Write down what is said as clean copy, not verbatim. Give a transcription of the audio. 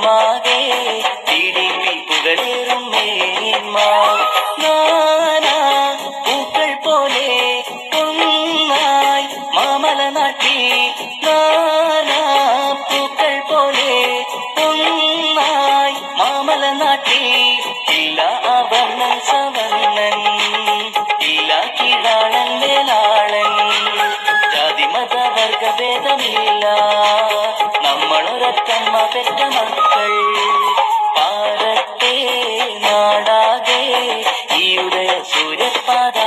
ലോകമാകെ പിടിപ്പിൽ പുകളേറും മേന്മ നാനാ പൂക്കൾ പോലെ ഒന്നായി മാമല നാട്ടി നാനാ പൂക്കൾ പോലെ ഒന്നായി മാമല നാട്ടി ഇല്ല അവർണ്ണൻ സവർണ്ണൻ ഇല്ല കീഴാളൻ വേലാളൻ ജാതി മത വർഗഭേദമില്ല നമ്മളൊരൊറ്റമ്മ പെറ്റ മക്കൾ പാടത്തെ നാടാകെ ഈ ഉദയ സൂര്യപാത